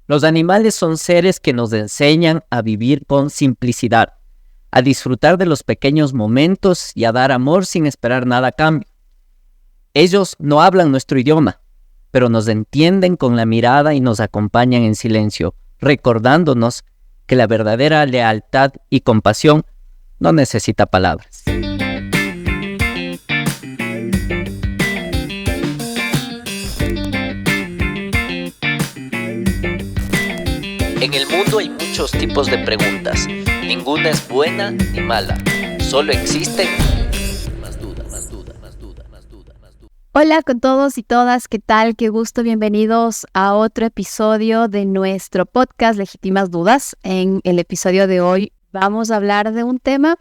Los animales son seres que nos enseñan a vivir con simplicidad, a disfrutar de los pequeños momentos y a dar amor sin esperar nada a cambio. Ellos no hablan nuestro idioma, pero nos entienden con la mirada y nos acompañan en silencio, recordándonos que la verdadera lealtad y compasión no necesita palabras. En el mundo hay muchos tipos de preguntas. Ninguna es buena ni mala. Solo existen más duda, más duda, más duda, más duda, más duda. Hola con todos y todas, ¿qué tal? Qué gusto, bienvenidos a otro episodio de nuestro podcast Legítimas Dudas. En el episodio de hoy vamos a hablar de un tema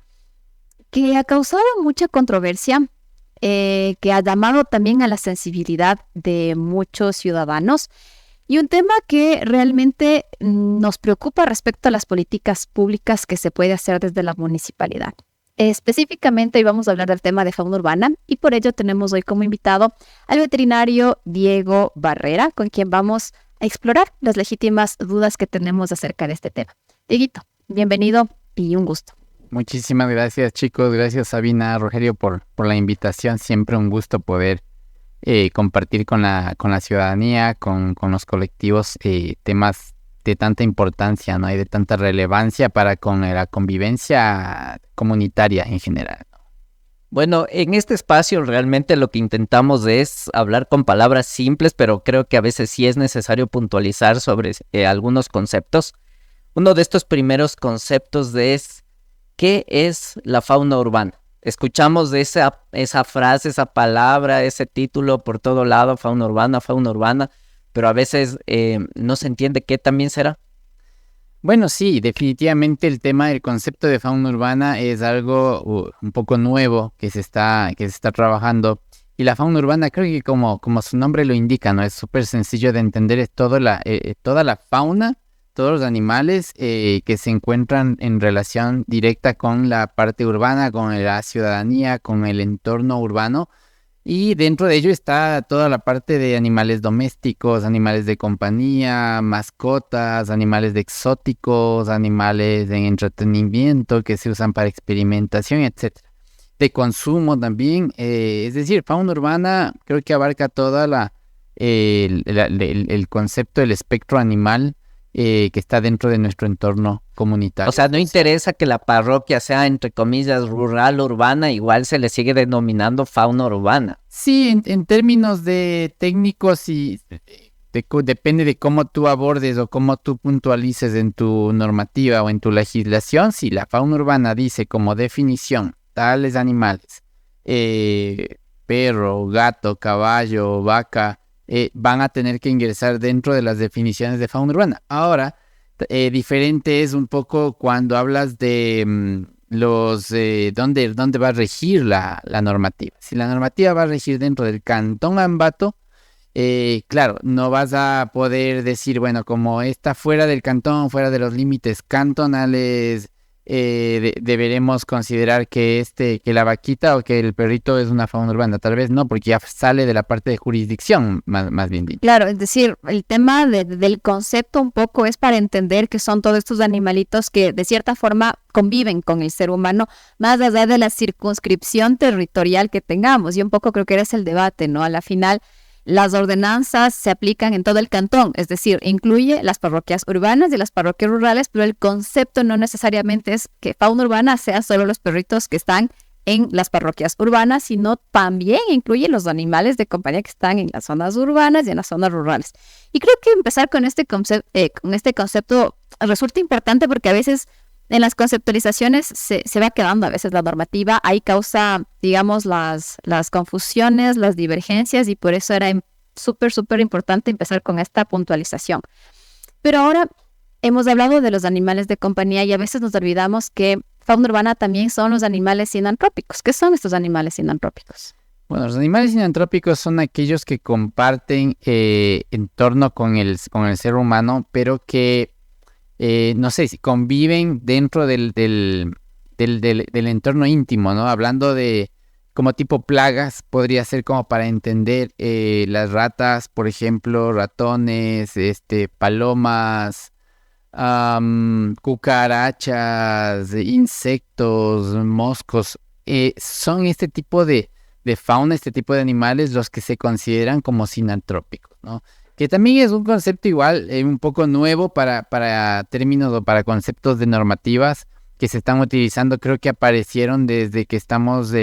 que ha causado mucha controversia, que ha llamado también a la sensibilidad de muchos ciudadanos. Y un tema que realmente nos preocupa respecto a las políticas públicas que se puede hacer desde la municipalidad. Específicamente hoy vamos a hablar del tema de fauna urbana y por ello tenemos hoy como invitado al veterinario Diego Barrera, con quien vamos a explorar las legítimas dudas que tenemos acerca de este tema. Dieguito, bienvenido y un gusto. Muchísimas gracias, chicos. Gracias, Sabina, Rogelio, por la invitación. Siempre un gusto poder compartir con la ciudadanía, con los colectivos, temas de tanta importancia, ¿no? Y de tanta relevancia para con la convivencia comunitaria en general. Bueno, en este espacio realmente lo que intentamos es hablar con palabras simples, pero creo que a veces sí es necesario puntualizar sobre algunos conceptos. Uno de estos primeros conceptos es ¿qué es la fauna urbana? Escuchamos de esa frase, esa palabra, ese título por todo lado, fauna urbana, pero a veces no se entiende qué también será. Bueno, sí, definitivamente el tema del concepto de fauna urbana es algo un poco nuevo que se está trabajando. Y la fauna urbana, creo que como su nombre lo indica, ¿no? Es súper sencillo de entender, es toda la fauna, todos los animales que se encuentran en relación directa con la parte urbana, con la ciudadanía, con el entorno urbano. Y dentro de ello está toda la parte de animales domésticos, animales de compañía, mascotas, animales de exóticos, animales de entretenimiento que se usan para experimentación, etcétera. De consumo también, es decir, fauna urbana creo que abarca toda el concepto del espectro animal que está dentro de nuestro entorno comunitario. O sea, no interesa que la parroquia sea, entre comillas, rural o urbana, igual se le sigue denominando fauna urbana. Sí, en términos de técnicos y depende de cómo tú abordes o cómo tú puntualices en tu normativa o en tu legislación. Si la fauna urbana dice como definición tales animales, perro, gato, caballo, vaca, van a tener que ingresar dentro de las definiciones de fauna urbana. Ahora, diferente es un poco cuando hablas de dónde va a regir la normativa. Si la normativa va a regir dentro del Cantón Ambato, claro, no vas a poder decir, bueno, como está fuera del cantón, fuera de los límites cantonales, deberemos considerar que la vaquita o que el perrito es una fauna urbana. Tal vez no, porque ya sale de la parte de jurisdicción, más bien dicho. Claro, es decir, el tema del concepto un poco es para entender que son todos estos animalitos que de cierta forma conviven con el ser humano, más allá de la circunscripción territorial que tengamos. Y un poco creo que ese es el debate, ¿no? A la final, las ordenanzas se aplican en todo el cantón, es decir, incluye las parroquias urbanas y las parroquias rurales, pero el concepto no necesariamente es que fauna urbana sea solo los perritos que están en las parroquias urbanas, sino también incluye los animales de compañía que están en las zonas urbanas y en las zonas rurales. Y creo que empezar con este concepto resulta importante porque a veces en las conceptualizaciones se va quedando a veces la normativa, ahí causa, digamos, las confusiones, las divergencias y por eso era súper importante empezar con esta puntualización. Pero ahora hemos hablado de los animales de compañía y a veces nos olvidamos que fauna urbana también son los animales sinantrópicos. ¿Qué son estos animales sinantrópicos? Bueno, los animales sinantrópicos son aquellos que comparten entorno con el ser humano, pero que no sé, si conviven dentro del entorno íntimo, ¿no? Hablando de como tipo plagas, podría ser como para entender las ratas, por ejemplo, ratones, palomas, cucarachas, insectos, moscos. Son este tipo de fauna, este tipo de animales los que se consideran como sinantrópicos, ¿no? Que también es un concepto igual, un poco nuevo para términos o para conceptos de normativas que se están utilizando. Creo que aparecieron desde que estamos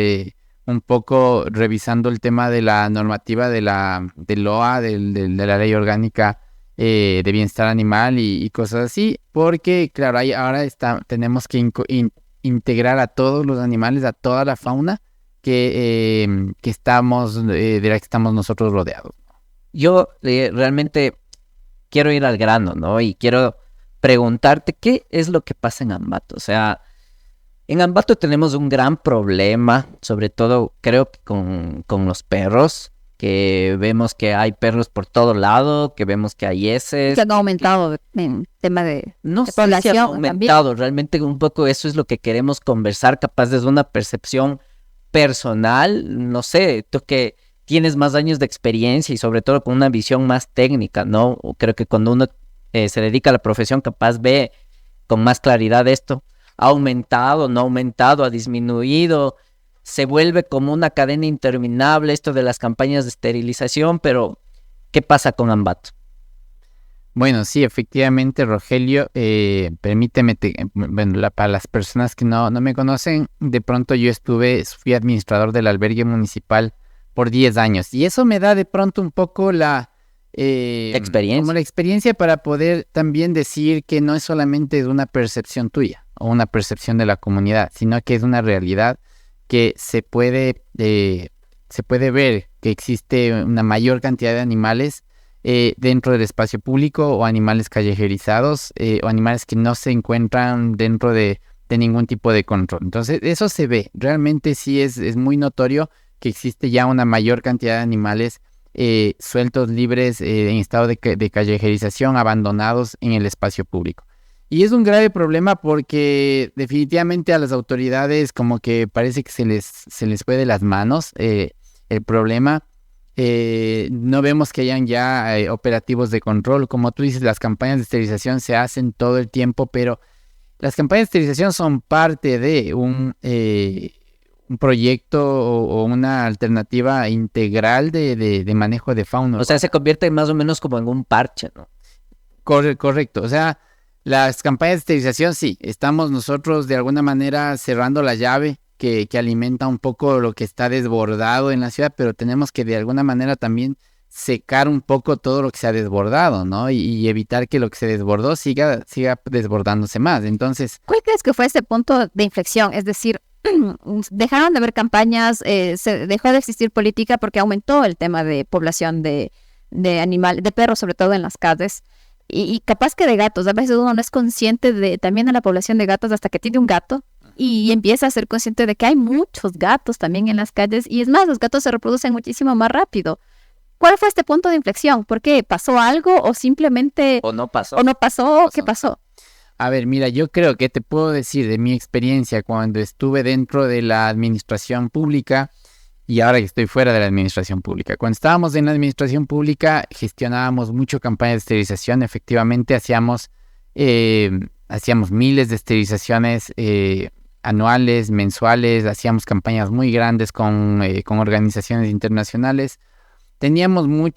un poco revisando el tema de la normativa del OA, de la Ley Orgánica de Bienestar Animal y cosas así, porque claro, ahora tenemos que integrar a todos los animales, a toda la fauna que estamos, de la que estamos nosotros rodeados. Yo realmente quiero ir al grano, ¿no? Y quiero preguntarte qué es lo que pasa en Ambato. O sea, en Ambato tenemos un gran problema, sobre todo creo que con los perros, que vemos que hay perros por todo lado, que vemos que hay heces. Que han aumentado en tema de No sé si población ha aumentado, realmente un poco eso es lo que queremos conversar, capaz desde una percepción personal, no sé, tú que tienes más años de experiencia y sobre todo con una visión más técnica, ¿no? Creo que cuando uno se dedica a la profesión, capaz ve con más claridad esto. ¿Ha aumentado, no ha aumentado, ha disminuido? Se vuelve como una cadena interminable esto de las campañas de esterilización, pero ¿qué pasa con Ambato? Bueno, sí, efectivamente, Rogelio, permíteme, para las personas que no me conocen, de pronto fui administrador del albergue municipal por 10 años y eso me da de pronto un poco experiencia. Como la experiencia para poder también decir que no es solamente una percepción tuya o una percepción de la comunidad, sino que es una realidad que se puede ver que existe una mayor cantidad de animales dentro del espacio público o animales callejerizados o animales que no se encuentran dentro de ningún tipo de control. Entonces eso se ve, realmente sí es muy notorio que existe ya una mayor cantidad de animales sueltos, libres, en estado de callejerización, abandonados en el espacio público. Y es un grave problema porque definitivamente a las autoridades como que parece que se les fue de las manos el problema. No vemos que hayan ya operativos de control. Como tú dices, las campañas de esterilización se hacen todo el tiempo, pero las campañas de esterilización son parte de un proyecto o una alternativa integral de manejo de fauna. O sea, se convierte más o menos como en un parche, ¿no? Correcto. O sea, las campañas de esterilización, sí, estamos nosotros de alguna manera cerrando la llave que alimenta un poco lo que está desbordado en la ciudad, pero tenemos que de alguna manera también secar un poco todo lo que se ha desbordado, ¿no? Y evitar que lo que se desbordó siga desbordándose más. Entonces, ¿cuál crees que fue ese punto de inflexión? Es decir, dejaron de haber campañas, se dejó de existir política porque aumentó el tema de población de animales, de perros, sobre todo en las calles. Y capaz que de gatos, a veces uno no es consciente de también de la población de gatos hasta que tiene un gato y empieza a ser consciente de que hay muchos gatos también en las calles y es más, los gatos se reproducen muchísimo más rápido. ¿Cuál fue este punto de inflexión? ¿Por qué? ¿Pasó algo o simplemente... ¿O no pasó? ¿O no pasó? ¿Qué pasó? A ver, mira, yo creo que te puedo decir de mi experiencia cuando estuve dentro de la administración pública y ahora que estoy fuera de la administración pública. Cuando estábamos en la administración pública gestionábamos mucho campañas de esterilización. Efectivamente hacíamos miles de esterilizaciones anuales, mensuales. Hacíamos campañas muy grandes con organizaciones internacionales. Teníamos muy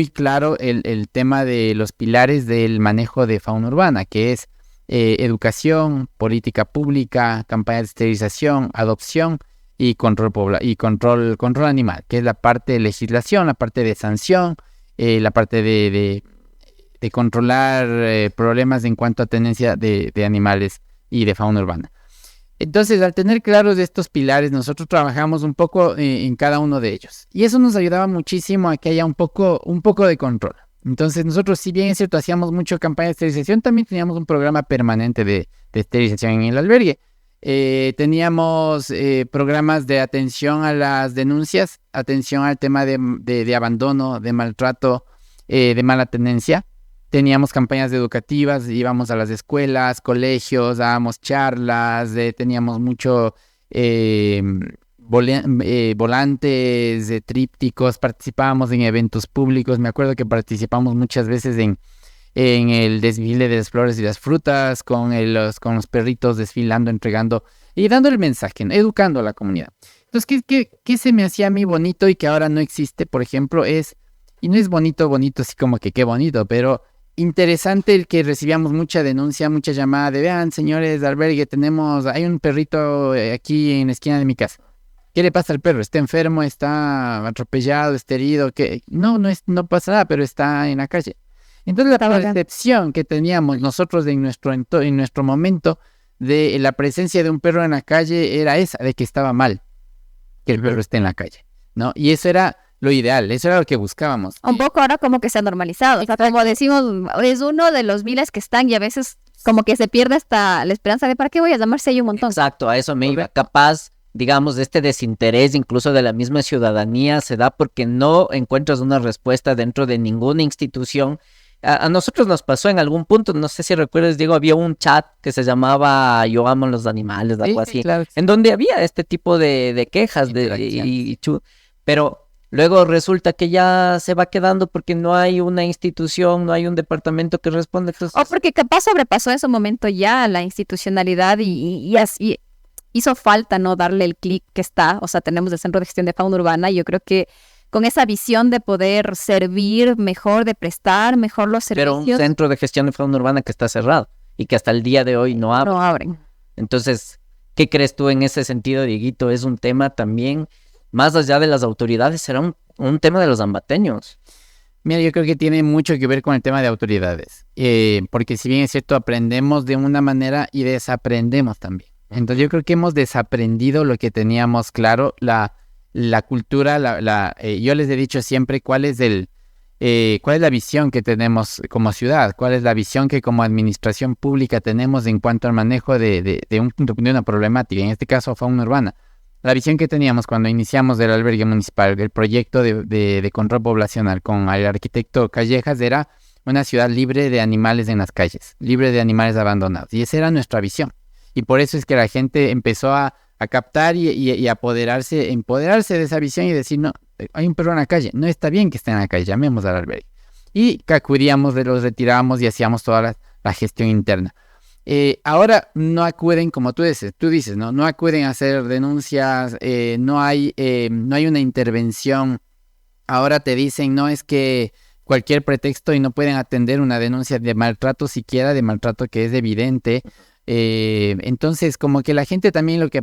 claro el tema de los pilares del manejo de fauna urbana, que es educación, política pública, campañas de esterilización, adopción y control animal, que es la parte de legislación, la parte de sanción, la parte de controlar problemas en cuanto a tenencia de animales y de fauna urbana. Entonces, al tener claros estos pilares, nosotros trabajamos un poco en cada uno de ellos. Y eso nos ayudaba muchísimo a que haya un poco de control. Entonces, nosotros, si bien es cierto, hacíamos mucho campaña de esterilización, también teníamos un programa permanente de esterilización en el albergue. Teníamos programas de atención a las denuncias, atención al tema de abandono, de maltrato, de mala tenencia. Teníamos campañas educativas, íbamos a las escuelas, colegios, dábamos charlas, teníamos mucho volantes, trípticos, participábamos en eventos públicos. Me acuerdo que participamos muchas veces en el desfile de las flores y las frutas, con los perritos desfilando, entregando y dando el mensaje, ¿no? Educando a la comunidad. Entonces, ¿qué se me hacía a mí bonito y que ahora no existe, por ejemplo, y no es bonito, así como que qué bonito, pero interesante el que recibíamos mucha denuncia, mucha llamada de, vean, señores de albergue, hay un perrito aquí en la esquina de mi casa. ¿Qué le pasa al perro? ¿Está enfermo? ¿Está atropellado? ¿Está herido? ¿Qué? No pasa nada, pero está en la calle. Entonces la percepción que teníamos nosotros en nuestro momento de la presencia de un perro en la calle era esa, de que estaba mal que el perro esté en la calle, ¿no? Y eso era lo ideal, eso era lo que buscábamos. Un poco ahora como que se ha normalizado. O sea, como decimos, es uno de los miles que están y a veces como que se pierde hasta la esperanza de ¿para qué voy a llamar si hay un montón? Exacto, a eso me iba. Capaz, digamos, este desinterés incluso de la misma ciudadanía se da porque no encuentras una respuesta dentro de ninguna institución. A nosotros nos pasó en algún punto, no sé si recuerdas, Diego, había un chat que se llamaba Yo amo los animales, algo así, claro. en donde había este tipo de quejas, pero luego resulta que ya se va quedando porque no hay una institución, no hay un departamento que responda. Entonces... O porque capaz sobrepasó en su momento ya la institucionalidad y hizo falta no darle el clic que está. O sea, tenemos el Centro de Gestión de Fauna Urbana y yo creo que con esa visión de poder servir mejor, de prestar mejor los servicios. Pero un centro de gestión de fauna urbana que está cerrado y que hasta el día de hoy no abre. No abren. Entonces, ¿qué crees tú en ese sentido, Dieguito? Es un tema también, más allá de las autoridades, será un tema de los ambateños. Mira, yo creo que tiene mucho que ver con el tema de autoridades, porque si bien es cierto, aprendemos de una manera y desaprendemos también. Entonces yo creo que hemos desaprendido lo que teníamos claro, la cultura, yo les he dicho siempre cuál es la visión que tenemos como ciudad, cuál es la visión que como administración pública tenemos en cuanto al manejo de una problemática, en este caso fauna urbana. La visión que teníamos cuando iniciamos el albergue municipal, el proyecto de control poblacional con el arquitecto Callejas era una ciudad libre de animales en las calles, libre de animales abandonados, y esa era nuestra visión. Y por eso es que la gente empezó a captar y empoderarse de esa visión y decir, no, hay un perro en la calle, no está bien que esté en la calle, llamemos al albergue. Y acudíamos, los retirábamos y hacíamos toda la gestión interna. Ahora no acuden, como tú dices, no acuden a hacer denuncias, no hay una intervención. Ahora te dicen, no es que cualquier pretexto y no pueden atender una denuncia de maltrato, siquiera de maltrato que es evidente. Entonces, como que la gente también lo que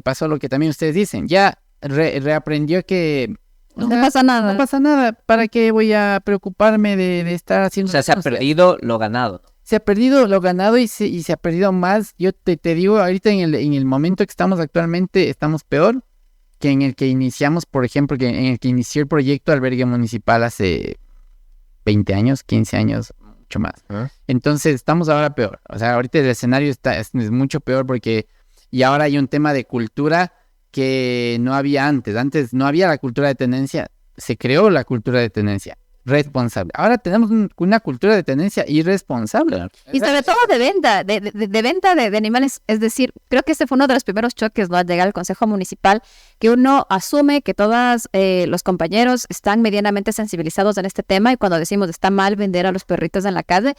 también ustedes dicen, ya reaprendió que no pasa nada. No pasa nada, ¿para qué voy a preocuparme de estar haciendo? O sea, se ha perdido lo ganado. Se ha perdido lo ganado y se ha perdido más. Yo te digo, ahorita en el momento que estamos actualmente, estamos peor que en el que iniciamos, por ejemplo, en el que inició el proyecto albergue municipal hace 20 años, 15 años, mucho más. Entonces estamos ahora peor. O sea, ahorita el escenario es mucho peor porque y ahora hay un tema de cultura que no había antes. Antes no había la cultura de tenencia, se creó la cultura de tenencia responsable. Ahora tenemos una cultura de tenencia irresponsable. Y sobre todo de venta, de venta de animales. Es decir, creo que este fue uno de los primeros choques, ¿no? Al llegar al Consejo Municipal, que uno asume que todos los compañeros están medianamente sensibilizados en este tema y cuando decimos está mal vender a los perritos en la calle,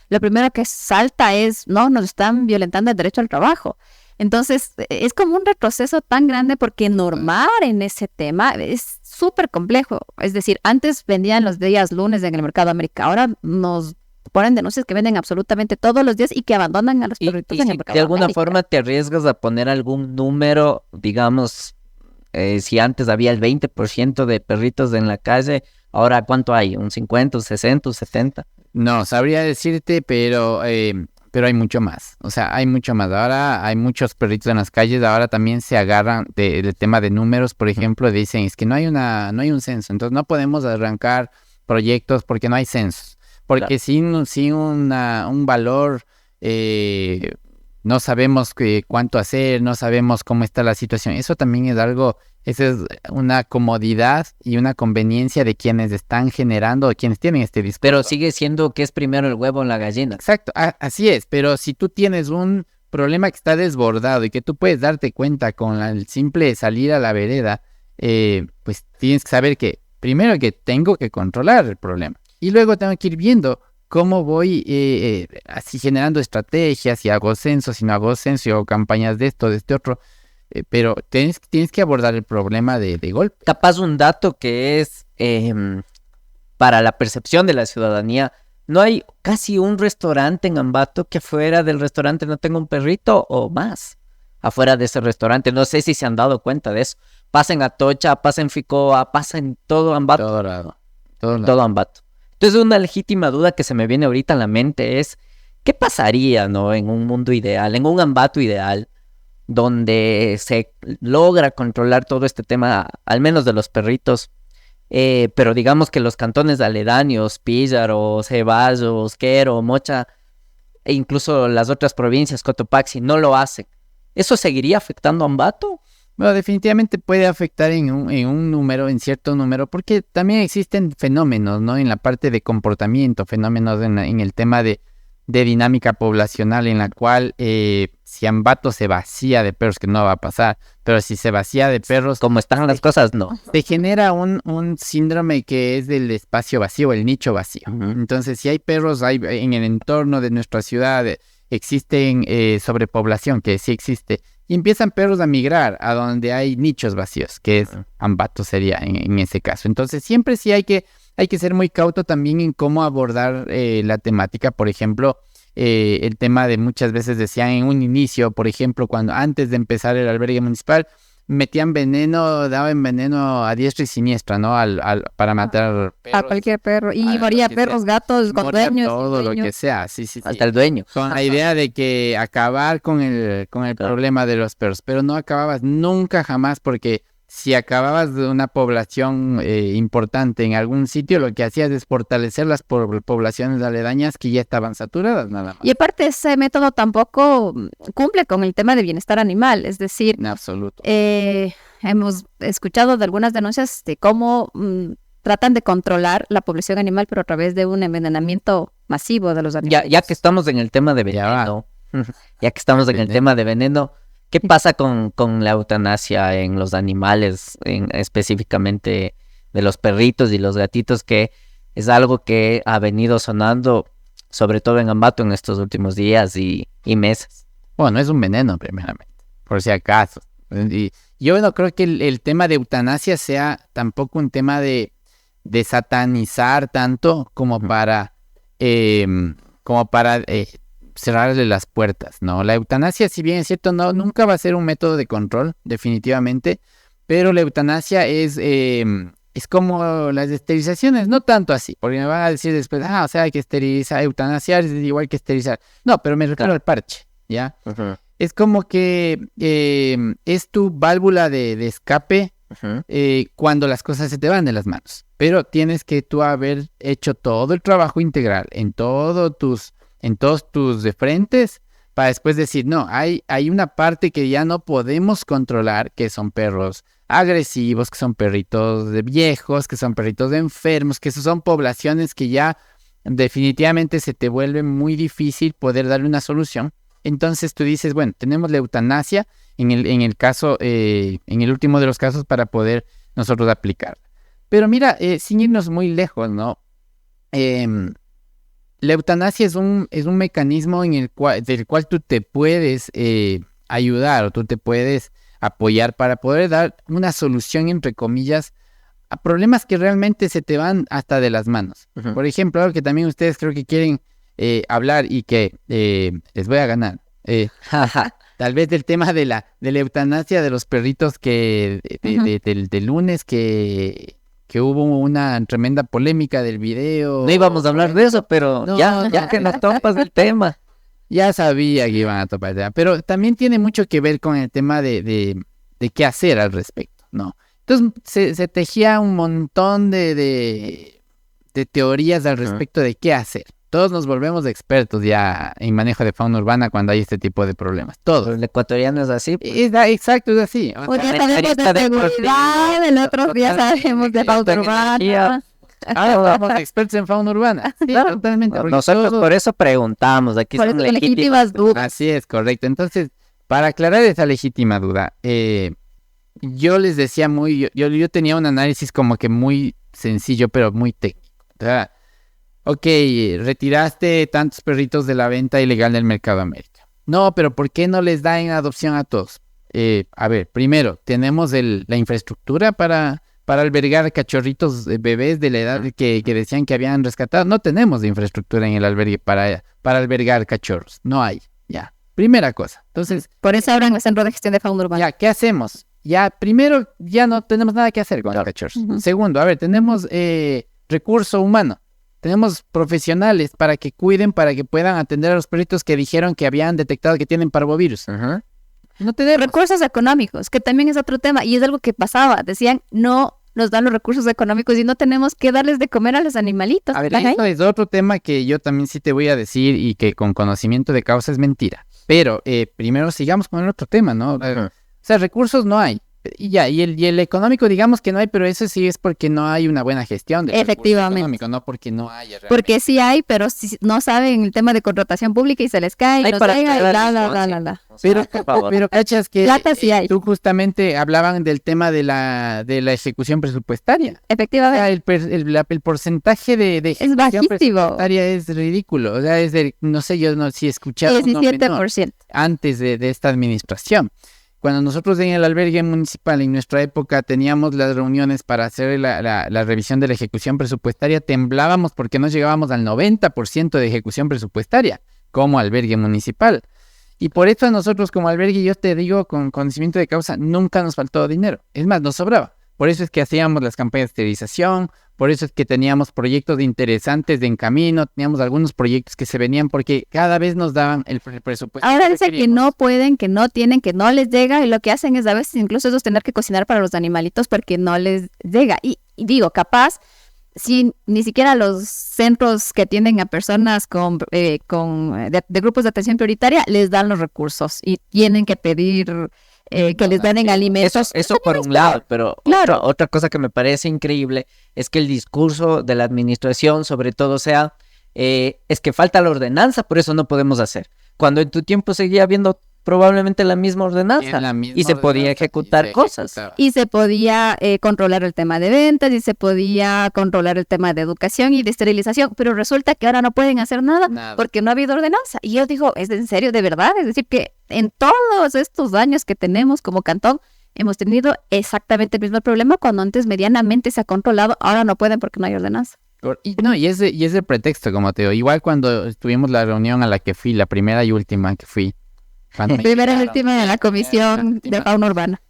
lo primero que salta es, no, nos están violentando el derecho al trabajo. Entonces, es como un retroceso tan grande porque normar en ese tema es súper complejo. Es decir, antes vendían los días lunes en el mercado americano, ahora nos ponen denuncias que venden absolutamente todos los días y que abandonan a los perritos en el mercado. De alguna forma te arriesgas a poner algún número, digamos, si antes había el 20% de perritos en la calle, ahora ¿cuánto hay? ¿Un 50, un 60, un 70? No, sabría decirte, pero hay mucho más. O sea, hay mucho más. Ahora hay muchos perritos en las calles. Ahora también se agarran del tema de números. Por ejemplo, dicen, es que no hay un censo. Entonces no podemos arrancar proyectos porque no hay censos. Porque claro, sin un valor, no sabemos cuánto hacer, no sabemos cómo está la situación. Eso también es algo, esa es una comodidad y una conveniencia de quienes están generando, de quienes tienen este discurso. Pero sigue siendo que es primero el huevo o la gallina. Exacto, así es, pero si tú tienes un problema que está desbordado y que tú puedes darte cuenta con el simple salir a la vereda pues tienes que saber que primero que tengo que controlar el problema y luego tengo que ir viendo cómo voy así generando estrategias, si hago censo, si no hago censo, si hago campañas de esto, de este otro, pero tienes que abordar el problema de golpe. Capaz un dato que es para la percepción de la ciudadanía, no hay casi un restaurante en Ambato que fuera del restaurante no tenga un perrito o más afuera de ese restaurante. No sé si se han dado cuenta de eso. Pasa en Atocha, pasa en Ficoa, pasa en todo Ambato. Todo lado. Todo Ambato. Entonces una legítima duda que se me viene ahorita a la mente es, ¿qué pasaría, no, en un mundo ideal, en un Ambato ideal, donde se logra controlar todo este tema, al menos de los perritos? Pero digamos que los cantones aledaños, Píllaro, Ceballos, Quero, Mocha, e incluso las otras provincias, Cotopaxi, no lo hacen. ¿Eso seguiría afectando a Ambato? Bueno, definitivamente puede afectar en un número, en cierto número, porque también existen fenómenos, ¿no? En la parte de comportamiento, fenómenos en el tema de dinámica poblacional, en la cual si Ambato se vacía de perros, que no va a pasar, pero si se vacía de perros, como están las cosas, no. Se genera un síndrome que es del espacio vacío, el nicho vacío. Uh-huh. Entonces, si hay perros en el entorno de nuestra ciudad, existen sobrepoblación, que sí existe, y empiezan perros a migrar a donde hay nichos vacíos, que es Ambato sería en ese caso. Entonces, siempre sí hay que ser muy cauto también en cómo abordar la temática. Por ejemplo, el tema de muchas veces decían en un inicio, por ejemplo, cuando antes de empezar el albergue municipal, metían veneno, daban veneno a diestra y siniestra, ¿no? Para matar perros. A cualquier perro. Y moría perros, gatos, con dueños. Todo lo que sea, sí. Hasta el dueño. Con la idea de que acabar con el problema de los perros, pero no acababas nunca jamás, porque si acababas de una población importante en algún sitio, lo que hacías es fortalecer las poblaciones aledañas que ya estaban saturadas, nada más. Y aparte ese método tampoco cumple con el tema de bienestar animal, es decir, en absoluto. Hemos escuchado de algunas denuncias de cómo tratan de controlar la población animal, pero a través de un envenenamiento masivo de los animales. Ya que estamos en el tema de veneno, ya que estamos en el tema de veneno, ¿qué pasa con la eutanasia en los animales, específicamente de los perritos y los gatitos, que es algo que ha venido sonando, sobre todo en Ambato, en estos últimos días y meses? Bueno, es un veneno, primeramente, por si acaso. Y yo no creo que el tema de eutanasia sea tampoco un tema de satanizar tanto como para cerrarle las puertas, ¿no? La eutanasia, si bien es cierto, nunca va a ser un método de control, definitivamente, pero la eutanasia es como las esterilizaciones, no tanto así, porque me van a decir después, o sea, hay que esterilizar, eutanasiar es igual que esterilizar. No, pero me refiero al parche, ¿ya? Uh-huh. Es como que es tu válvula de escape cuando las cosas se te van de las manos, pero tienes que tú haber hecho todo el trabajo integral en todos tus frentes, para después decir, no, hay una parte que ya no podemos controlar, que son perros agresivos, que son perritos viejos, que son perritos enfermos, que son poblaciones que ya definitivamente se te vuelve muy difícil poder darle una solución. Entonces tú dices, bueno, tenemos la eutanasia en el caso, en el último de los casos, para poder nosotros aplicar. Pero mira, sin irnos muy lejos, ¿no? La eutanasia es un mecanismo del cual tú te puedes ayudar o tú te puedes apoyar para poder dar una solución, entre comillas, a problemas que realmente se te van hasta de las manos. Uh-huh. Por ejemplo, algo que también ustedes creo que quieren hablar y que les voy a ganar. Tal vez del tema de la eutanasia de los perritos que del lunes que hubo una tremenda polémica del video. No íbamos a hablar de eso, pero ya que nos topas el tema. Ya sabía que iban a topar el tema, pero también tiene mucho que ver con el tema de qué hacer al respecto, ¿no? Entonces se tejía un montón de teorías al respecto de qué hacer. Todos nos volvemos expertos ya en manejo de fauna urbana cuando hay este tipo de problemas. Todos. El ecuatoriano es así. Pues. Exacto, es así. Un día sabemos de seguridad, el otro día sabemos de fauna urbana. Somos expertos en fauna urbana. Sí, claro. Totalmente. Nosotros por eso preguntamos. Aquí por son legítimas dudas. Así es, correcto. Entonces, para aclarar esa legítima duda, yo les decía yo tenía un análisis como que muy sencillo, pero muy técnico. O sea, ok, retiraste tantos perritos de la venta ilegal del Mercado América. No, pero ¿por qué no les da en adopción a todos? A ver, primero, ¿tenemos la infraestructura para albergar cachorritos bebés de la edad que decían que habían rescatado? No tenemos infraestructura en el albergue para albergar cachorros. No hay, ya. Primera cosa. Entonces, Por eso abran el Centro de Gestión de Fauna Urbana. ya, ¿qué hacemos? Ya, primero, ya no tenemos nada que hacer con los cachorros. Ujú. Segundo, a ver, tenemos recurso humano. Tenemos profesionales para que cuiden, para que puedan atender a los perritos que dijeron que habían detectado que tienen parvovirus. No tenemos. Recursos económicos, que también es otro tema, y es algo que pasaba. Decían, no nos dan los recursos económicos y no tenemos que darles de comer a los animalitos. A ver, ¿Están ahí? esto es otro tema que yo también sí te voy a decir y que con conocimiento de causa es mentira. Pero primero sigamos con el otro tema, ¿no? O sea, recursos no hay. Y ya, y el económico digamos que no hay, pero eso sí es porque no hay una buena gestión del recurso Efectivamente. económico, no porque no haya realmente. Porque sí hay, pero si no saben el tema de contratación pública y se les cae, y Hay nos para llega y cada la. responsable. O sea, Pero, por favor. pero cachas que Plata sí hay. tú justamente hablaban del tema de la ejecución presupuestaria. O sea, Efectivamente. el porcentaje de ejecución bajísimo. presupuestaria es ridículo. O sea, es de, no sé, yo no si escuchaba uno menor 17%. antes de esta administración. Cuando nosotros en el albergue municipal en nuestra época teníamos las reuniones para hacer la revisión de la ejecución presupuestaria, temblábamos porque no llegábamos al 90% de ejecución presupuestaria como albergue municipal. Y por eso a nosotros como albergue, yo te digo con conocimiento de causa, nunca nos faltó dinero. Es más, nos sobraba. Por eso es que hacíamos las campañas de esterilización, por eso es que teníamos proyectos interesantes de en camino, teníamos algunos proyectos que se venían porque cada vez nos daban el presupuesto. Ahora dicen que queríamos. no pueden, que no tienen, que no les llega, y lo que hacen es a veces incluso ellos tener que cocinar para los animalitos porque no les llega. Y digo, capaz, si ni siquiera los centros que atienden a personas de grupos de atención prioritaria les dan los recursos y tienen que pedir que les den alimentos. Eso por un lado, pero Claro. otra cosa que me parece increíble es que el discurso de la administración, sobre todo, sea, es que falta la ordenanza, por eso no podemos hacer. Cuando en tu tiempo seguía habiendo probablemente la misma ordenanza En la misma y se podía ordenanza, ejecutar y se cosas. ejecutaba. Y se podía controlar el tema de ventas y se podía controlar el tema de educación y de esterilización, pero resulta que ahora no pueden hacer nada Nada. porque no ha habido ordenanza. Y yo digo, ¿es en serio, de verdad? Es decir, que en todos estos años que tenemos como cantón, hemos tenido exactamente el mismo problema cuando antes medianamente se ha controlado, ahora no pueden porque no hay ordenanza. Y es el pretexto, como te digo. Igual cuando tuvimos la reunión a la que fui, la primera y última que fui. cuando me Primera y invitaron, última de la Comisión de Fauna Urbana.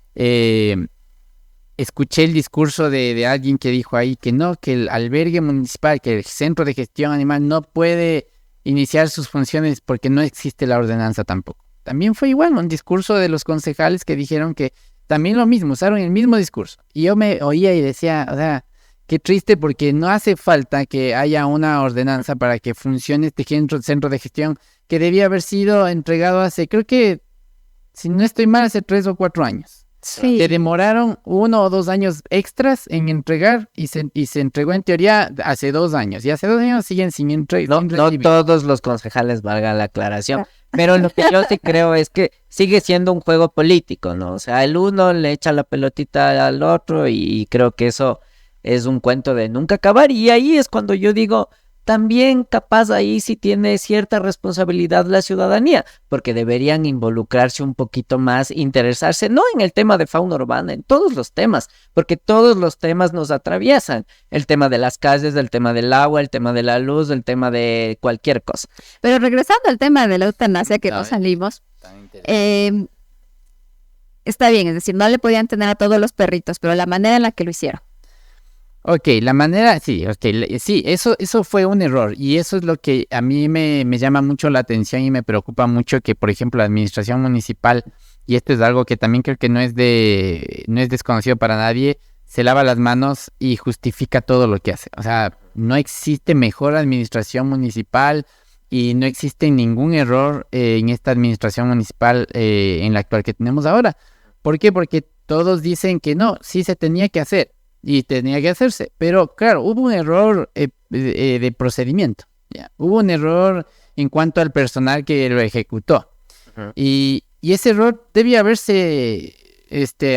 escuché el discurso de alguien que dijo ahí que no, que el albergue municipal, que el centro de gestión animal no puede iniciar sus funciones porque no existe la ordenanza tampoco. También fue igual un discurso de los concejales que dijeron que también lo mismo, usaron el mismo discurso. Y yo me oía y decía, o sea, qué triste porque no hace falta que haya una ordenanza para que funcione este centro de gestión que debía haber sido entregado hace, creo que, si no estoy mal, hace 3 o 4 años. Sí. Se demoraron 1 o 2 años extras en entregar y se entregó en teoría hace 2 años. Y hace 2 años siguen sin entregar. No todos los concejales, valga la aclaración, pero lo que yo sí creo es que sigue siendo un juego político, ¿no? O sea, el uno le echa la pelotita al otro y creo que eso es un cuento de nunca acabar. Y ahí es cuando yo digo, también capaz ahí sí tiene cierta responsabilidad la ciudadanía, porque deberían involucrarse un poquito más, interesarse, no en el tema de fauna urbana, en todos los temas, porque todos los temas nos atraviesan, el tema de las calles, el tema del agua, el tema de la luz, el tema de cualquier cosa. Pero regresando al tema de la eutanasia que no salimos, está bien, es decir, no le podían tener a todos los perritos, pero la manera en la que lo hicieron. Ok, la manera, sí, sí, eso fue un error y eso es lo que a mí me llama mucho la atención y me preocupa mucho que, por ejemplo, la administración municipal, y esto es algo que también creo que no es desconocido para nadie, se lava las manos y justifica todo lo que hace. O sea, no existe mejor administración municipal y no existe ningún error en esta administración municipal en la actual que tenemos ahora. ¿Por qué? Porque todos dicen que no, sí se tenía que hacer. Y tenía que hacerse, pero claro, hubo un error de procedimiento, ¿ya? Hubo un error en cuanto al personal que lo ejecutó. Y ese error debía haberse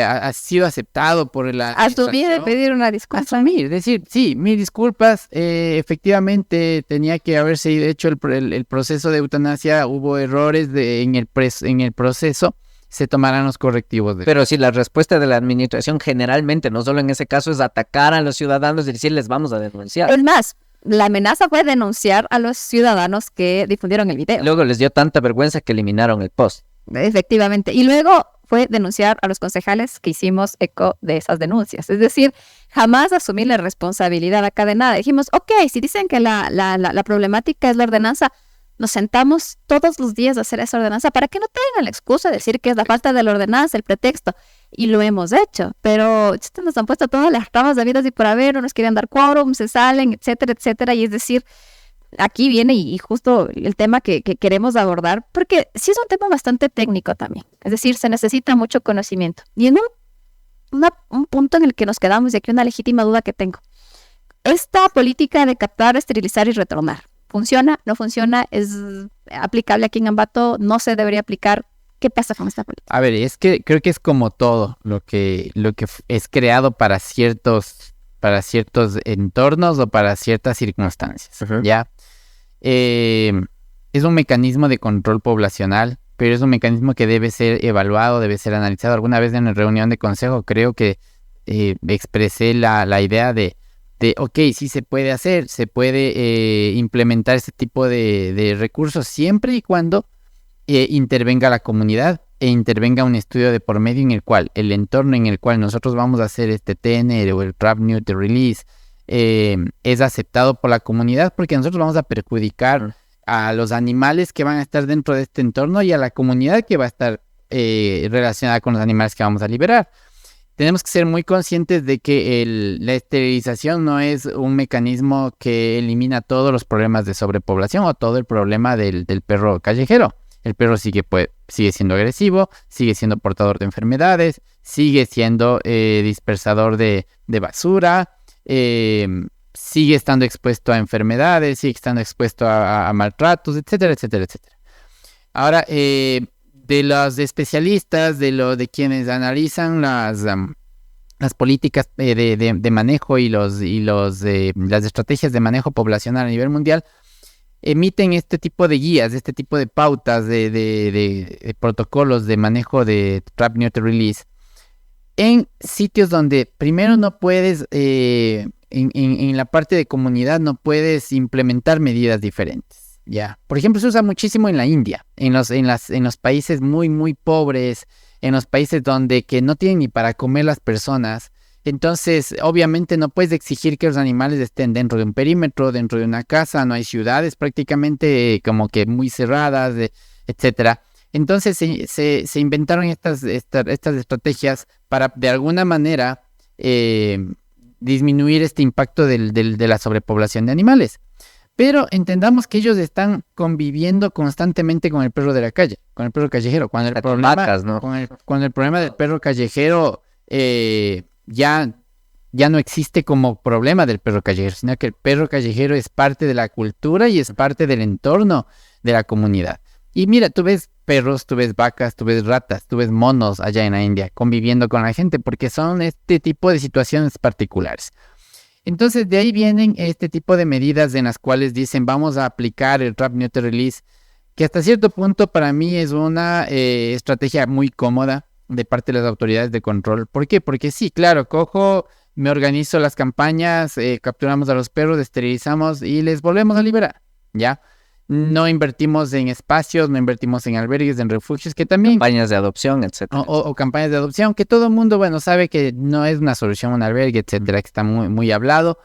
ha sido aceptado por la Asumir y pedir una disculpa. Asumir, decir, sí, mis disculpas, efectivamente tenía que haberse hecho el proceso de eutanasia, hubo errores en el proceso, se tomarán los correctivos. Pero si la respuesta de la administración generalmente, no solo en ese caso, es atacar a los ciudadanos y decirles vamos a denunciar. Es más, la amenaza fue denunciar a los ciudadanos que difundieron el video. Luego les dio tanta vergüenza que eliminaron el post. Efectivamente. Y luego fue denunciar a los concejales que hicimos eco de esas denuncias. Es decir, jamás asumir la responsabilidad acá de nada. Dijimos, ok, si dicen que la problemática es la ordenanza, nos sentamos todos los días a hacer esa ordenanza para que no tengan la excusa de decir que es la falta de la ordenanza, el pretexto. Y lo hemos hecho, pero nos han puesto todas las ramas de habidas y por haber, no nos quieren dar quórum, se salen, etcétera, etcétera. Y es decir, aquí viene y justo el tema que queremos abordar, porque sí es un tema bastante técnico también. Es decir, se necesita mucho conocimiento. Y en un punto en el que nos quedamos, y aquí una legítima duda que tengo. Esta política de captar, esterilizar y retornar, ¿funciona? ¿No funciona? ¿Es aplicable aquí en Ambato? ¿No se debería aplicar? ¿Qué pasa con esta política? A ver, es que creo que es como todo lo que es creado para ciertos entornos o para ciertas circunstancias, ¿ya? Es un mecanismo de control poblacional, pero es un mecanismo que debe ser evaluado, debe ser analizado. Alguna vez en la reunión de consejo creo que expresé la idea de ok, sí se puede hacer, se puede implementar este tipo de recursos siempre y cuando intervenga la comunidad e intervenga un estudio de por medio en el cual el entorno en el cual nosotros vamos a hacer este TNR o el Trap Neuter Release es aceptado por la comunidad, porque nosotros vamos a perjudicar a los animales que van a estar dentro de este entorno y a la comunidad que va a estar relacionada con los animales que vamos a liberar. Tenemos que ser muy conscientes de que la esterilización no es un mecanismo que elimina todos los problemas de sobrepoblación o todo el problema del perro callejero. El perro sigue siendo agresivo, sigue siendo portador de enfermedades, sigue siendo dispersador de basura, sigue estando expuesto a enfermedades, sigue estando expuesto a maltratos, etcétera, etcétera, etcétera. Ahora, de los especialistas, de quienes analizan las políticas de manejo y las estrategias de manejo poblacional a nivel mundial, emiten este tipo de guías, este tipo de pautas, de protocolos de manejo de Trap Neuter Release en sitios donde primero no puedes, en la parte de comunidad no puedes implementar medidas diferentes. Ya, por ejemplo, se usa muchísimo en la India, en los países muy, muy pobres, en los países donde que no tienen ni para comer las personas. Entonces, obviamente no puedes exigir que los animales estén dentro de un perímetro, dentro de una casa, no hay ciudades prácticamente como que muy cerradas, etcétera. Entonces se inventaron estas estrategias para de alguna manera disminuir este impacto de la sobrepoblación de animales. Pero entendamos que ellos están conviviendo constantemente con el perro de la calle, con el perro callejero. Cuando el problema del perro callejero ya no existe como problema del perro callejero, sino que el perro callejero es parte de la cultura y es parte del entorno de la comunidad. Y mira, tú ves perros, tú ves vacas, tú ves ratas, tú ves monos allá en la India conviviendo con la gente porque son este tipo de situaciones particulares. Entonces de ahí vienen este tipo de medidas en las cuales dicen vamos a aplicar el Trap Neuter Release, que hasta cierto punto para mí es una estrategia muy cómoda de parte de las autoridades de control. ¿Por qué? Porque sí, claro, cojo, me organizo las campañas, capturamos a los perros, esterilizamos y les volvemos a liberar, ¿ya? No invertimos en espacios, no invertimos en albergues, en refugios, que también... Campañas de adopción, etcétera. O campañas de adopción, que todo el mundo, bueno, sabe que no es una solución un albergue, etcétera, que está muy, muy hablado,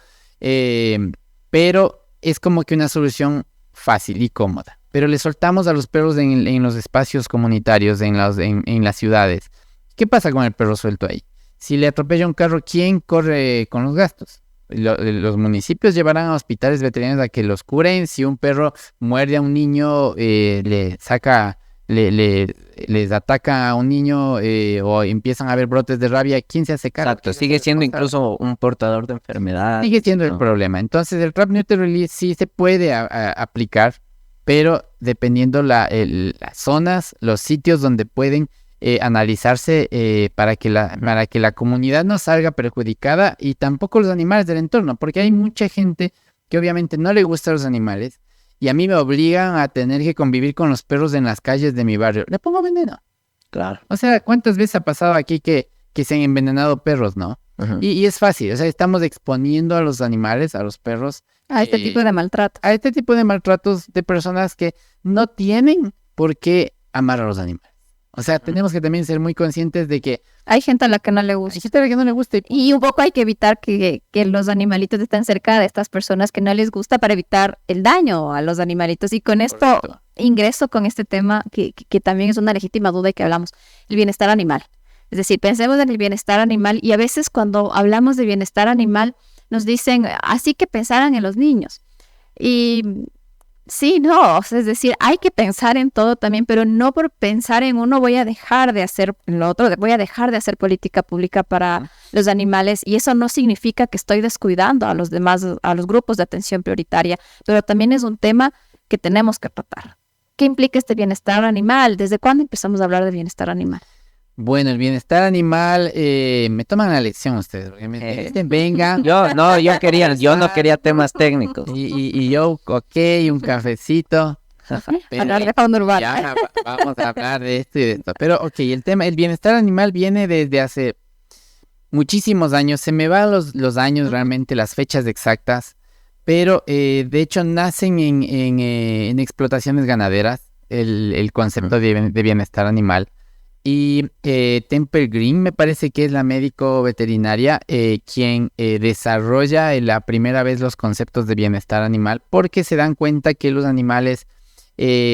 pero es como que una solución fácil y cómoda. Pero le soltamos a los perros en los espacios comunitarios, en las ciudades. ¿Qué pasa con el perro suelto ahí? Si le atropella un carro, ¿quién corre con los gastos? Los municipios llevarán a hospitales veterinarios a que los curen. Si un perro muerde a un niño, les ataca a un niño o empiezan a haber brotes de rabia, ¿quién se hace cargo? Exacto, sigue siendo incluso un portador de enfermedad. Sigue siendo el problema. Entonces el Trap Neuter Release sí se puede aplicar, pero dependiendo las zonas, los sitios donde pueden analizarse para que la comunidad no salga perjudicada y tampoco los animales del entorno, porque hay mucha gente que obviamente no le gustan los animales y a mí me obligan a tener que convivir con los perros en las calles de mi barrio. Le pongo veneno. Claro. O sea, ¿cuántas veces ha pasado aquí que se han envenenado perros, no? Ujú. Y es fácil, o sea, estamos exponiendo a los animales, a los perros, A este tipo de maltrato. a este tipo de maltratos de personas que no tienen por qué amar a los animales. O sea, tenemos que también ser muy conscientes de que Hay gente a la que no le hay gusta. gente a la que no le gusta. Y un poco hay que evitar que los animalitos estén cerca de estas personas que no les gusta para evitar el daño a los animalitos. Y con esto Correcto. ingreso con este tema que también es una legítima duda y que hablamos, el bienestar animal. Es decir, pensemos en el bienestar animal y a veces cuando hablamos de bienestar animal nos dicen, así que pensaran en los niños. Y sí, no, o sea, es decir, hay que pensar en todo también, pero no por pensar en uno voy a dejar de hacer lo otro, voy a dejar de hacer política pública para los animales y eso no significa que estoy descuidando a los demás, a los grupos de atención prioritaria, pero también es un tema que tenemos que tratar. ¿Qué implica este bienestar animal? ¿Desde cuándo empezamos a hablar de bienestar animal? Bueno, el bienestar animal, me toman la lección ustedes, porque me dicen, venga, Yo no quería temas técnicos. y yo, ok, un cafecito. Pero Hablar de fauna urbana. ya vamos a hablar de esto y de esto. Pero, ok, el bienestar animal viene desde hace muchísimos años. Se me van los años realmente, las fechas exactas. Pero, de hecho, nacen en explotaciones ganaderas el concepto de bienestar animal. Y Temple Green me parece que es la médico veterinaria quien desarrolla la primera vez los conceptos de bienestar animal porque se dan cuenta que los animales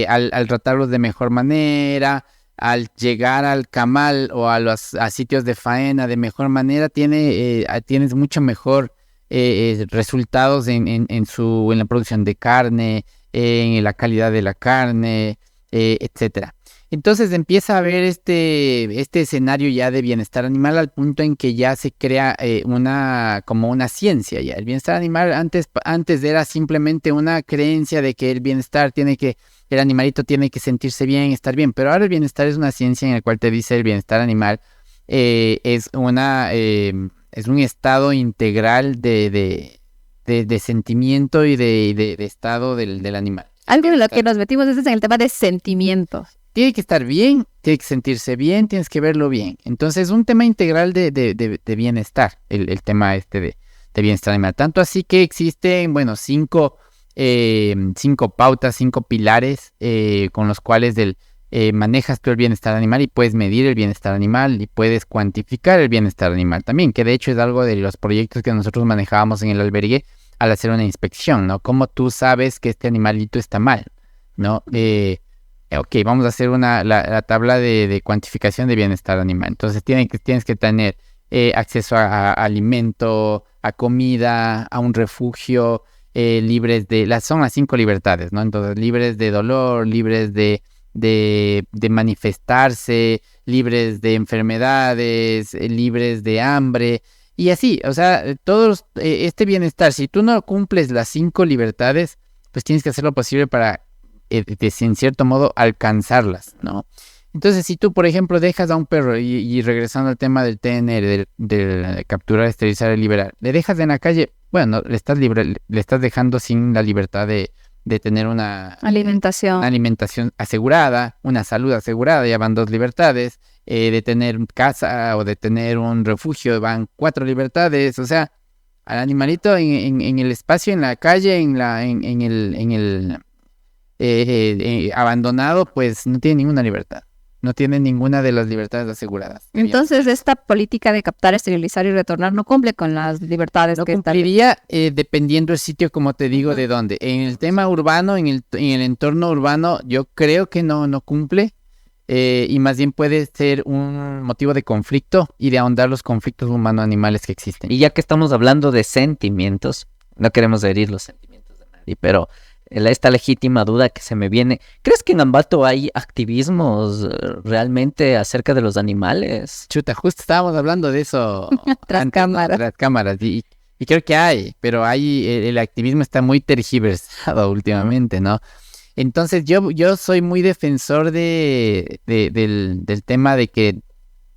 al tratarlos de mejor manera, al llegar al camal o a sitios de faena de mejor manera, tienes mucho mejor resultados en la producción de carne, en la calidad de la carne, etcétera. Entonces empieza a haber este escenario ya de bienestar animal al punto en que ya se crea como una ciencia ya. El bienestar animal antes era simplemente una creencia de que el animalito tiene que sentirse bien, estar bien, pero ahora el bienestar es una ciencia en la cual te dice el bienestar animal es un estado integral de sentimiento y de estado del animal. Algo de lo que nos metimos es en el tema de sentimientos. Tiene que estar bien, tiene que sentirse bien, tienes que verlo bien. Entonces, es un tema integral de bienestar, el tema de bienestar animal. Tanto así que existen, bueno, cinco pautas, 5 pilares con los cuales manejas tú el bienestar animal y puedes medir el bienestar animal y puedes cuantificar el bienestar animal también, que de hecho es algo de los proyectos que nosotros manejábamos en el albergue al hacer una inspección, ¿no? ¿Cómo tú sabes que este animalito está mal, ¿no? Ok, vamos a hacer la tabla de cuantificación de bienestar animal. Entonces tienes que tener acceso a alimento, a comida, a un refugio, son las 5 libertades, ¿no? Entonces libres de dolor, libres de manifestarse, libres de enfermedades, libres de hambre y así. O sea, este bienestar, si tú no cumples las 5 libertades, pues tienes que hacer lo posible para en cierto modo alcanzarlas, ¿no? Entonces, si tú, por ejemplo, dejas a un perro y regresando al tema del TNR, del capturar, esterilizar y liberar, le dejas en la calle, bueno, le estás dejando sin la libertad de tener una alimentación asegurada, una salud asegurada, ya van 2 libertades, de tener casa o de tener un refugio van 4 libertades, o sea, al animalito en el espacio, en la calle, en el abandonado, pues no tiene ninguna libertad. No tiene ninguna de las libertades aseguradas. Entonces, esta política de captar, esterilizar y retornar no cumple con las libertades No que cumpliría dependiendo del sitio, como te digo, de dónde. En el tema urbano, en el entorno urbano, yo creo que no cumple. Y más bien puede ser un motivo de conflicto y de ahondar los conflictos humano-animales que existen. Y ya que estamos hablando de sentimientos, no queremos herir los sentimientos de nadie, pero esta legítima duda que se me viene, ¿crees que en Ambato hay activismos realmente acerca de los animales? Chuta, justo estábamos hablando de eso Tras antes, cámaras. Tras cámaras, y creo que hay, pero el activismo está muy tergiversado últimamente, ¿no? Entonces yo soy muy defensor del tema de que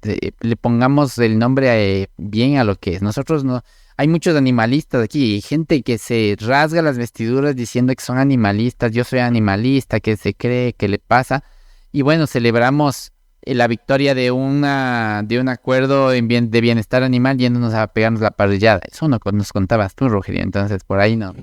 le pongamos el nombre bien a lo que es. Nosotros no, hay muchos animalistas aquí, y gente que se rasga las vestiduras diciendo que son animalistas, yo soy animalista, que se cree, que le pasa, y bueno, celebramos la victoria de un acuerdo de bienestar animal yéndonos a pegarnos la parrillada. Eso no nos contabas tú, Rogelio, entonces por ahí no.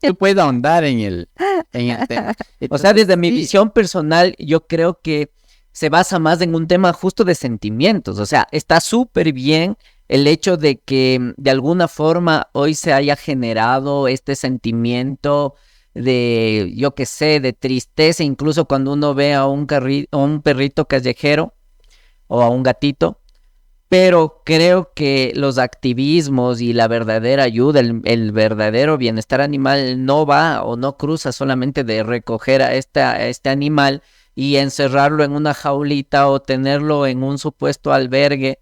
Tú puedes ahondar en el tema. Entonces, o sea, desde mi visión personal, yo creo que se basa más en un tema justo de sentimientos. O sea, está súper bien el hecho de que de alguna forma hoy se haya generado este sentimiento de, yo qué sé, de tristeza, incluso cuando uno ve a un perrito callejero o a un gatito, pero creo que los activismos y la verdadera ayuda, el verdadero bienestar animal no va o no cruza solamente de recoger a este animal y encerrarlo en una jaulita o tenerlo en un supuesto albergue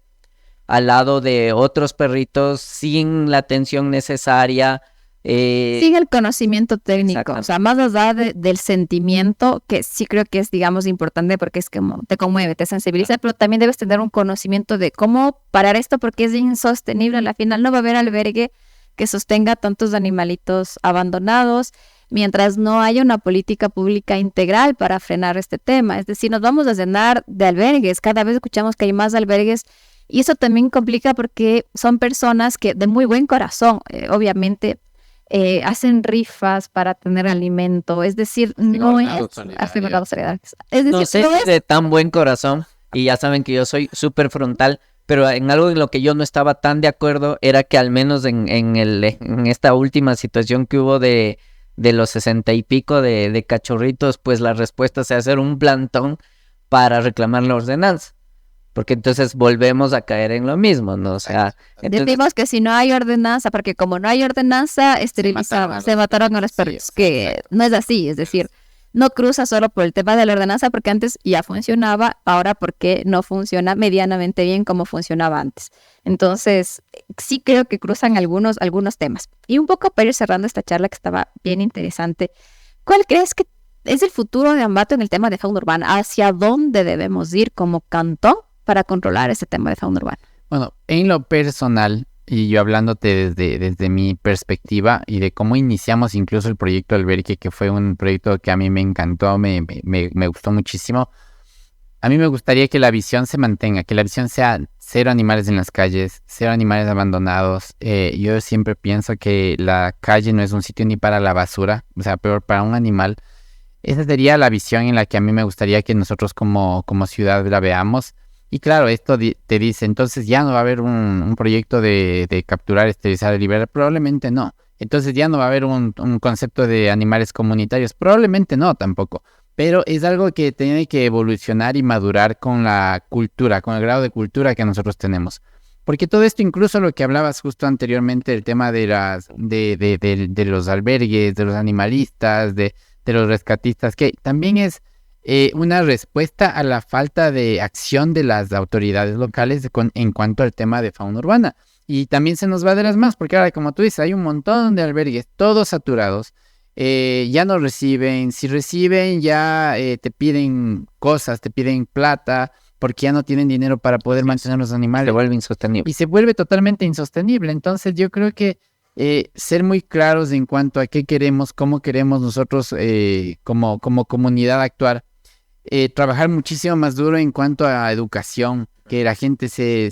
al lado de otros perritos sin la atención necesaria. Sin el conocimiento técnico, o sea, más allá del sentimiento, que sí creo que es, digamos, importante porque es como te conmueve, te sensibiliza, pero también debes tener un conocimiento de cómo parar esto porque es insostenible. Al final no va a haber albergue que sostenga tantos animalitos abandonados mientras no haya una política pública integral para frenar este tema. Es decir, nos vamos a llenar de albergues, cada vez escuchamos que hay más albergues. Y eso también complica porque son personas que de muy buen corazón, obviamente, hacen rifas para tener alimento. Es decir, no es... Es decir, no sé si de tan buen corazón, y ya saben que yo soy súper frontal, pero en algo en lo que yo no estaba tan de acuerdo era que al menos en esta última situación que hubo de los 60 y pico de cachorritos, pues la respuesta sea hacer un plantón para reclamar la ordenanza. Porque entonces volvemos a caer en lo mismo, ¿no? O sea, entonces... decimos que si no hay ordenanza, porque como no hay ordenanza, esterilizamos, se mataron a los perros, sí, que no es así, es decir, no cruza solo por el tema de la ordenanza, porque antes ya funcionaba, ahora porque no funciona medianamente bien como funcionaba antes. Entonces, sí creo que cruzan algunos temas. Y un poco para ir cerrando esta charla que estaba bien interesante, ¿cuál crees que es el futuro de Ambato en el tema de fauna urbana? ¿Hacia dónde debemos ir como cantón para controlar este tema de fauna urbana? Bueno, en lo personal, y yo hablándote desde mi perspectiva y de cómo iniciamos incluso el proyecto Albergue, que fue un proyecto que a mí me encantó, me gustó muchísimo. A mí me gustaría que la visión se mantenga, que la visión sea cero animales en las calles, cero animales abandonados. Yo siempre pienso que la calle no es un sitio ni para la basura, o sea, peor para un animal. Esa sería la visión en la que a mí me gustaría que nosotros como ciudad la veamos. Y claro, esto te dice, entonces ya no va a haber un proyecto de capturar, esterilizar y liberar. Probablemente no. Entonces ya no va a haber un concepto de animales comunitarios. Probablemente no tampoco. Pero es algo que tiene que evolucionar y madurar con la cultura, con el grado de cultura que nosotros tenemos. Porque todo esto, incluso lo que hablabas justo anteriormente, el tema de los albergues, de los animalistas, de los rescatistas, que también es una respuesta a la falta de acción de las autoridades locales en cuanto al tema de fauna urbana. Y también se nos va de las manos, porque ahora, como tú dices, hay un montón de albergues, todos saturados, ya no reciben, si reciben ya te piden cosas, te piden plata, porque ya no tienen dinero para poder mantener los animales. Se vuelve insostenible. Y se vuelve totalmente insostenible. Entonces yo creo que ser muy claros en cuanto a qué queremos, cómo queremos nosotros como comunidad actuar, trabajar muchísimo más duro en cuanto a educación, que la gente se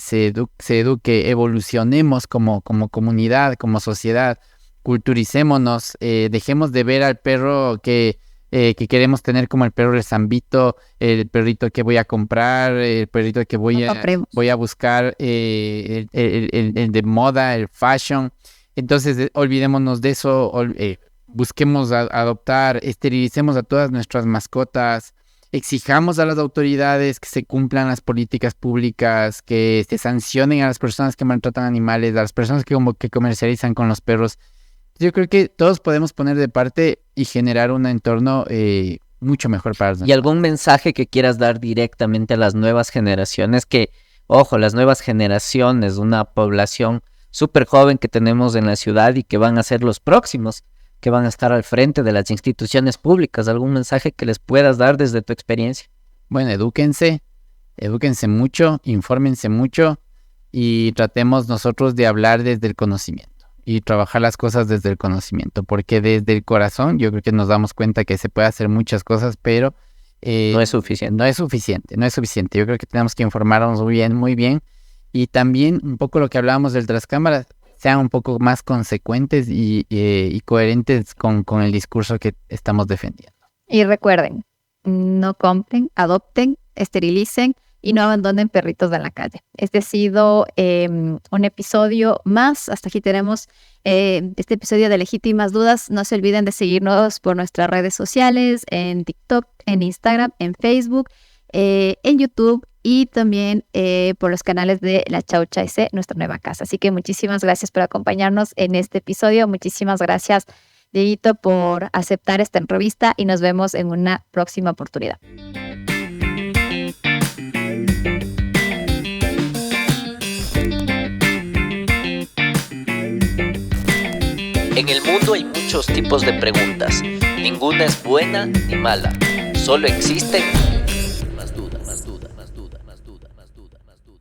eduque, evolucionemos como comunidad, como sociedad, culturicémonos, dejemos de ver al perro que queremos tener como el perro de Zambito, el perrito que voy a comprar, el perrito que voy a buscar, el de moda, el fashion. Entonces olvidémonos de eso, busquemos adoptar, esterilicemos a todas nuestras mascotas, exijamos a las autoridades que se cumplan las políticas públicas, que se sancionen a las personas que maltratan animales, a las personas que comercializan con los perros. Yo creo que todos podemos poner de parte y generar un entorno mucho mejor para nosotros. ¿Y algún mensaje que quieras dar directamente a las nuevas generaciones? Que, ojo, las nuevas generaciones, una población súper joven que tenemos en la ciudad y que van a ser los próximos. que van a estar al frente de las instituciones públicas. ¿Algún mensaje que les puedas dar desde tu experiencia? Bueno, edúquense mucho, infórmense mucho y tratemos nosotros de hablar desde el conocimiento y trabajar las cosas desde el conocimiento, porque desde el corazón yo creo que nos damos cuenta que se puede hacer muchas cosas, pero no es suficiente. No es suficiente. Yo creo que tenemos que informarnos muy bien, y también un poco lo que hablábamos del tras cámaras, sean un poco más consecuentes y coherentes con el discurso que estamos defendiendo. Y recuerden, no compren, adopten, esterilicen y no abandonen perritos en la calle. Este ha sido un episodio más. Hasta aquí tenemos este episodio de Legítimas Dudas. No se olviden de seguirnos por nuestras redes sociales, en TikTok, en Instagram, en Facebook, en YouTube y también por los canales de La Chaucha S, nuestra nueva casa. Así que muchísimas gracias por acompañarnos en este episodio. Muchísimas gracias, Dieguito, por aceptar esta entrevista y nos vemos en una próxima oportunidad. En el mundo hay muchos tipos de preguntas. Ninguna es buena ni mala. Solo existen